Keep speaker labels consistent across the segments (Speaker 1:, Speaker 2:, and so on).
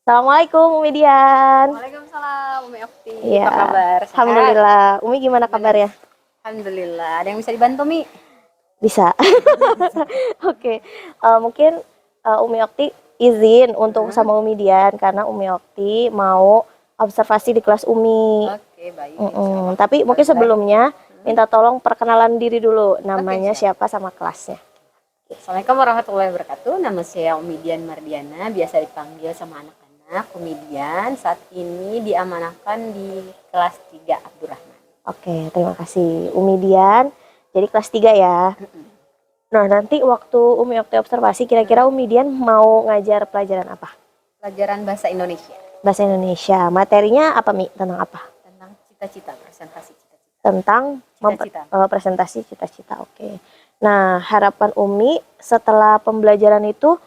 Speaker 1: Assalamualaikum Umi Dian.
Speaker 2: Waalaikumsalam, Umi Okti.
Speaker 1: Iya.
Speaker 2: Apa kabar? Sehat?
Speaker 1: Alhamdulillah. Umi gimana kabarnya?
Speaker 2: Alhamdulillah. Ada yang bisa dibantu, Mi?
Speaker 1: Bisa. Oke. Mungkin Umi Okti izin untuk sama Umi Dian karena Umi Okti mau observasi di kelas Umi.
Speaker 2: Oke, baik. Insyaallah.
Speaker 1: Tapi mungkin sebelumnya minta tolong perkenalan diri dulu. Namanya
Speaker 2: Oke,
Speaker 1: siapa sama kelasnya?
Speaker 2: Assalamualaikum warahmatullahi wabarakatuh. Nama saya Umi Dian Mardiana, biasa dipanggil sama anak-anak Umi Dian. Saat ini diamanahkan di kelas 3 Abdurrahman.
Speaker 1: Oke, terima kasih Umi Dian. Jadi kelas 3 ya. Nah, nanti waktu Umi Okti observasi, kira-kira Umi Dian mau ngajar pelajaran apa?
Speaker 2: Pelajaran bahasa Indonesia.
Speaker 1: Bahasa Indonesia. Materinya apa, Mi? Tentang apa?
Speaker 2: Tentang cita-cita, presentasi cita-cita.
Speaker 1: Tentang
Speaker 2: Cita-cita.
Speaker 1: presentasi cita-cita. Oke. Nah, harapan Umi setelah pembelajaran itu,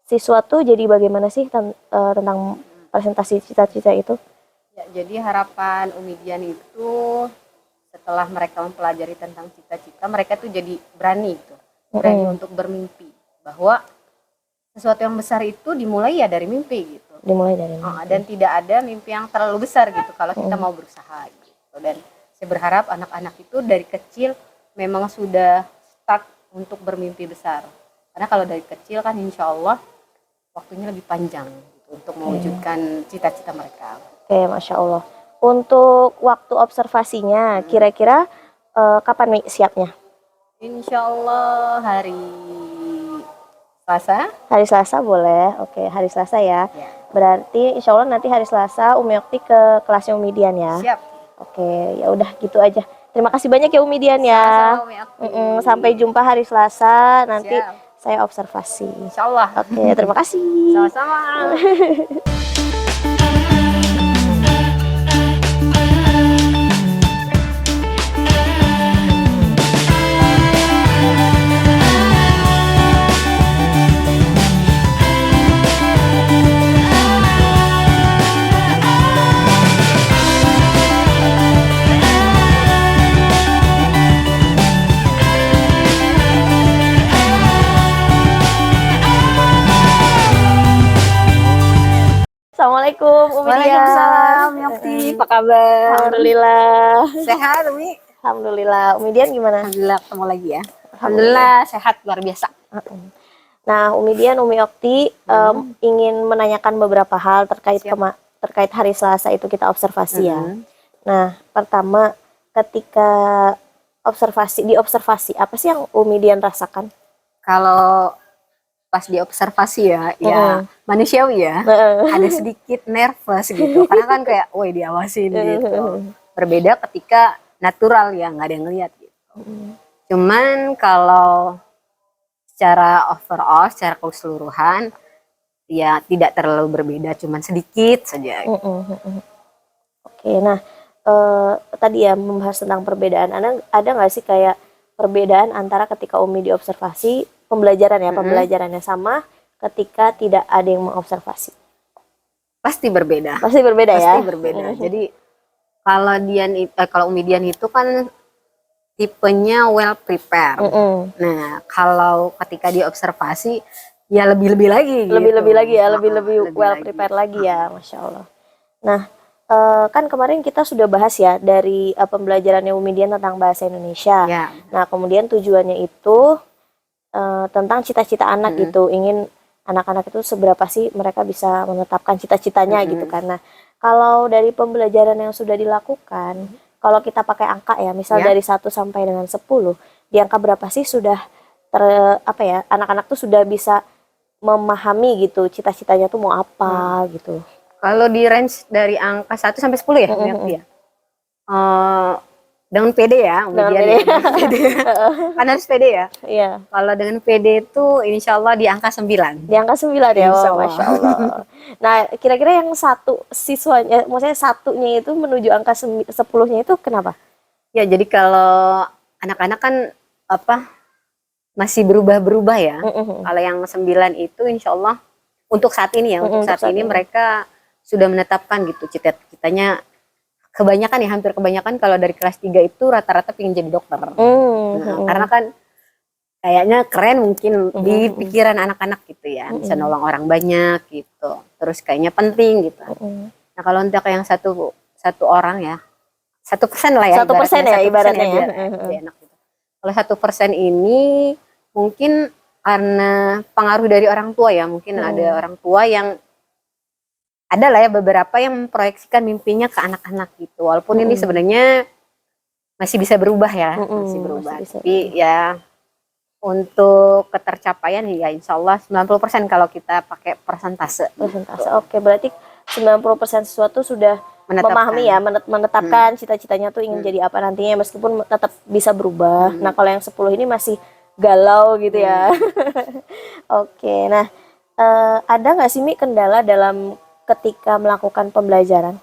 Speaker 1: siswa tuh jadi bagaimana sih tentang presentasi cita-cita itu?
Speaker 2: Ya, jadi harapan Umi Dian itu setelah mereka mempelajari tentang cita-cita, mereka tuh jadi berani gitu. Berani untuk bermimpi. Bahwa sesuatu yang besar itu dimulai ya dari mimpi gitu.
Speaker 1: Dimulai dari mimpi.
Speaker 2: Dan tidak ada mimpi yang terlalu besar gitu kalau kita mau berusaha gitu. Dan saya berharap anak-anak itu dari kecil memang sudah start untuk bermimpi besar. Karena kalau dari kecil kan insya Allah waktunya lebih panjang gitu, untuk mewujudkan cita-cita mereka.
Speaker 1: Oke, Masya Allah. Untuk waktu observasinya, kira-kira kapan Mi siapnya?
Speaker 2: Insya Allah hari Selasa.
Speaker 1: Hari Selasa boleh. Oke, hari Selasa ya.
Speaker 2: Ya.
Speaker 1: Berarti insya Allah nanti hari Selasa Umi Okti ke kelasnya Umi Dian ya.
Speaker 2: Siap.
Speaker 1: Oke, ya udah gitu aja. Terima kasih banyak ya Umi Dian ya.
Speaker 2: Sama-sama, Umi Okti.
Speaker 1: Sampai jumpa hari Selasa. Nanti
Speaker 2: Siap.
Speaker 1: saya observasi.
Speaker 2: Insya Allah.
Speaker 1: Oke, terima kasih.
Speaker 2: Sama-sama.
Speaker 1: Assalamualaikum Umi Dian.
Speaker 2: Waalaikumsalam, Yokti. Apa kabar?
Speaker 1: Alhamdulillah.
Speaker 2: Sehat, Umi?
Speaker 1: Alhamdulillah. Umi Dian gimana?
Speaker 2: Alhamdulillah ketemu lagi ya. Alhamdulillah sehat luar biasa.
Speaker 1: Nah, Umi Dian, Umi Okti ingin menanyakan beberapa hal terkait terkait hari Selasa itu kita observasi ya. Nah, pertama ketika diobservasi apa sih yang Umi Dian rasakan?
Speaker 2: Kalau pas diobservasi ya manusiawi ya, ada sedikit nervous gitu. Karena kan kayak, woi diawasin gitu. Berbeda ketika natural ya, nggak ada yang ngeliat gitu. Cuman kalau secara overall, secara keseluruhan, ya tidak terlalu berbeda, cuman sedikit saja.
Speaker 1: Oke, nah tadi ya membahas tentang perbedaan. Ada nggak sih kayak perbedaan antara ketika Umi diobservasi, pembelajarannya sama ketika tidak ada yang mengobservasi?
Speaker 2: Pasti berbeda.
Speaker 1: Pasti berbeda ya?
Speaker 2: Pasti berbeda. Jadi kalau Umi Dian itu kan tipenya well prepared. Nah, kalau ketika diobservasi ya lebih-lebih lagi gitu.
Speaker 1: Lebih-lebih lagi ya, lebih well prepared lagi ya, Masya Allah. Nah, kan kemarin kita sudah bahas ya dari pembelajarannya Umi Dian tentang bahasa Indonesia.
Speaker 2: Ya.
Speaker 1: Nah, kemudian tujuannya itu tentang cita-cita anak gitu, ingin anak-anak itu seberapa sih mereka bisa menetapkan cita-citanya gitu. Karena kalau dari pembelajaran yang sudah dilakukan, kalau kita pakai angka ya, misal dari 1 sampai dengan 10, di angka berapa sih sudah anak-anak tuh sudah bisa memahami gitu cita-citanya tuh mau apa gitu.
Speaker 2: Kalau di range dari angka 1 sampai 10 ya, ya. Dengan PD ya, kan harus PD ya.
Speaker 1: Iya.
Speaker 2: Kalau dengan PD itu insya Allah di angka 9.
Speaker 1: Di angka 9 ya, Masya Allah. Nah, kira-kira yang satu siswanya, maksudnya satunya itu menuju angka 10-nya itu kenapa?
Speaker 2: Ya, jadi kalau anak-anak kan masih berubah-berubah ya. Kalau yang 9 itu insya Allah untuk saat ini ya, untuk saat ini mereka sudah menetapkan gitu cita-citanya. Kebanyakan ya, hampir kebanyakan kalau dari kelas 3 itu rata-rata pengen jadi dokter. Karena kan kayaknya keren mungkin di pikiran anak-anak gitu ya, bisa nolong orang banyak gitu. terus kayaknya penting gitu. Nah kalau untuk yang satu orang ya 1% lah ya,
Speaker 1: 1% ya ibaratnya ya.
Speaker 2: Biar enak gitu. Kalau 1% ini mungkin karena pengaruh dari orang tua ya, mungkin ada orang tua yang ada lah ya beberapa yang memproyeksikan mimpinya ke anak-anak gitu. Walaupun ini sebenarnya masih bisa berubah ya, masih berubah. Tapi ya untuk ketercapaian ya insya Allah 90% kalau kita pakai persentase.
Speaker 1: Persentase. Oke, berarti 90% sesuatu sudah memahami ya, menetapkan cita-citanya tuh ingin jadi apa nantinya meskipun tetap bisa berubah. Nah, kalau yang 10 ini masih galau gitu ya. Oke, nah ada nggak sih Mi kendala dalam ketika melakukan pembelajaran?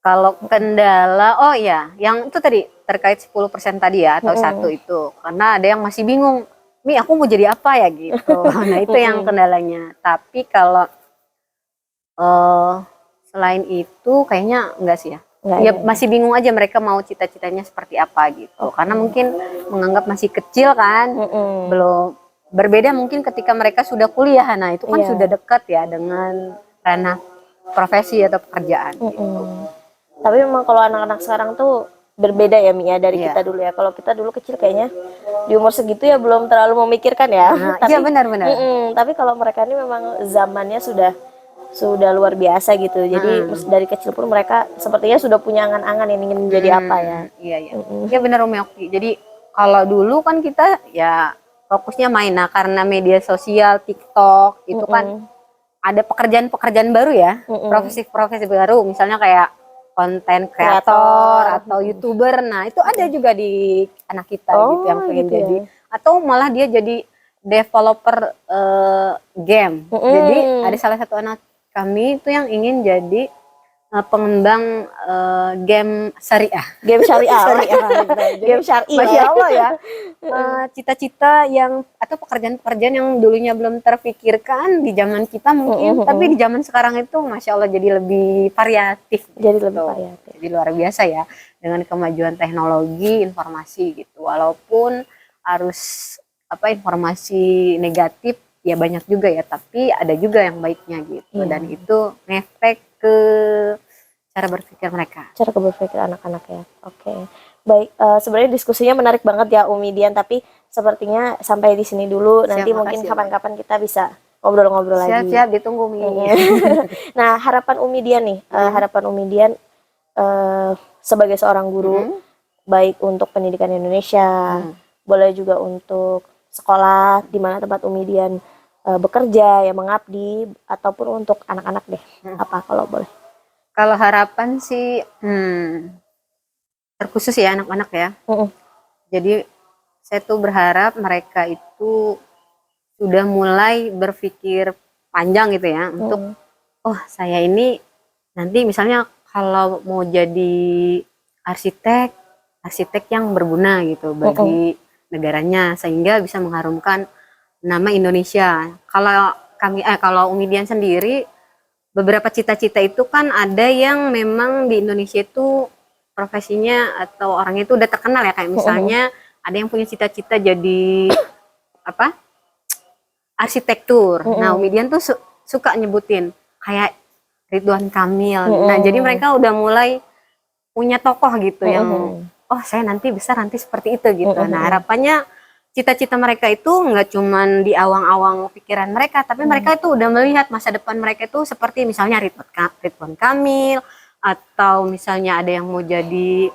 Speaker 2: Kalau kendala, oh ya, yang itu tadi terkait 10% tadi ya, atau satu itu. Karena ada yang masih bingung, Mi aku mau jadi apa ya gitu. Nah itu yang kendalanya. Tapi kalau selain itu kayaknya enggak sih ya. Ya masih bingung aja mereka mau cita-citanya seperti apa gitu. Karena mungkin menganggap masih kecil kan, belum berbeda mungkin ketika mereka sudah kuliah. Nah itu kan sudah dekat ya dengan ranah profesi atau pekerjaan. Gitu.
Speaker 1: Tapi memang kalau anak-anak sekarang tuh berbeda ya Mi ya dari kita dulu ya. Kalau kita dulu kecil kayaknya di umur segitu ya belum terlalu memikirkan ya.
Speaker 2: Iya benar-benar.
Speaker 1: Tapi kalau mereka ini memang zamannya sudah luar biasa gitu. Jadi dari kecil pun mereka sepertinya sudah punya angan-angan yang ingin menjadi apa ya.
Speaker 2: Iya. Iya benar Umi Okti. Jadi kalau dulu kan kita ya fokusnya main. Nah karena media sosial, TikTok itu kan ada pekerjaan-pekerjaan baru ya, profesi-profesi baru. Misalnya kayak konten kreator atau YouTuber. Nah itu ada juga di anak kita gitu yang pengen gitu jadi. Atau malah dia jadi developer game. Jadi ada salah satu anak kami itu yang ingin jadi pengembang game syariah.
Speaker 1: Game syariah. Game syariah.
Speaker 2: Masya Allah ya. Cita-cita yang atau pekerjaan-pekerjaan yang dulunya belum terpikirkan di zaman kita mungkin, tapi di zaman sekarang itu Masya Allah jadi lebih variatif.
Speaker 1: Jadi lebih variatif.
Speaker 2: Jadi luar biasa ya dengan kemajuan teknologi, informasi gitu. Walaupun harus informasi negatif ya banyak juga ya, tapi ada juga yang baiknya gitu. Dan itu ngefek ke cara berpikir mereka.
Speaker 1: Cara berpikir anak-anak ya. Oke. Baik, sebenarnya diskusinya menarik banget ya Umi Dian, tapi sepertinya sampai di sini dulu. Nanti mungkin kapan-kapan kita bisa ngobrol-ngobrol lagi.
Speaker 2: Siap, ditunggu Mi.
Speaker 1: Nah, harapan Umi Dian nih, harapan Umi Dian sebagai seorang guru, baik untuk pendidikan Indonesia, boleh juga untuk sekolah di mana tempat Umi Dian bekerja, ya mengabdi, ataupun untuk anak-anak deh. Apa kalau boleh?
Speaker 2: Kalau harapan sih terkhusus ya anak-anak ya. Jadi saya tuh berharap mereka itu sudah mulai berpikir panjang gitu ya untuk oh saya ini nanti misalnya kalau mau jadi arsitek yang berguna gitu bagi negaranya sehingga bisa mengharumkan nama Indonesia. Kalau Umi Dian sendiri beberapa cita-cita itu kan ada yang memang di Indonesia itu profesinya atau orangnya itu udah terkenal ya, kayak misalnya ada yang punya cita-cita jadi arsitektur. Nah Umi Dian tuh suka nyebutin kayak Ridwan Kamil. Nah jadi mereka udah mulai punya tokoh gitu yang oh saya nanti besar nanti seperti itu gitu. Nah harapannya cita-cita mereka itu nggak cuman di awang-awang pikiran mereka, tapi mereka itu udah melihat masa depan mereka itu seperti misalnya Ridwan Kamil, atau misalnya ada yang mau jadi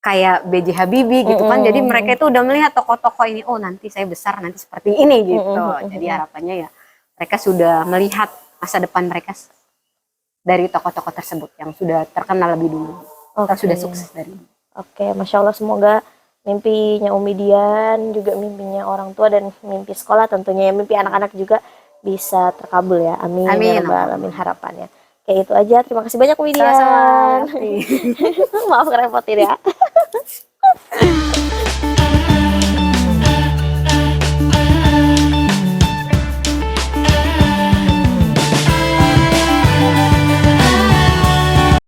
Speaker 2: kayak B.J. Habibie gitu kan. Jadi mereka itu udah melihat tokoh-tokoh ini, oh nanti saya besar nanti seperti ini gitu. Jadi harapannya ya mereka sudah melihat masa depan mereka dari tokoh-tokoh tersebut yang sudah terkenal lebih dulu. Atau sudah sukses dari dulu.
Speaker 1: Oke, Masya Allah, semoga mimpinya Umi Dian, juga mimpinya orang tua dan mimpi sekolah tentunya ya, mimpi anak-anak juga bisa terkabul ya. Amin.
Speaker 2: Amin.
Speaker 1: Ya Rabbal Alamin harapannya. Kayak itu aja. Terima kasih banyak Umi Dian.
Speaker 2: Sama-sama.
Speaker 1: Maaf ngerepotin ya.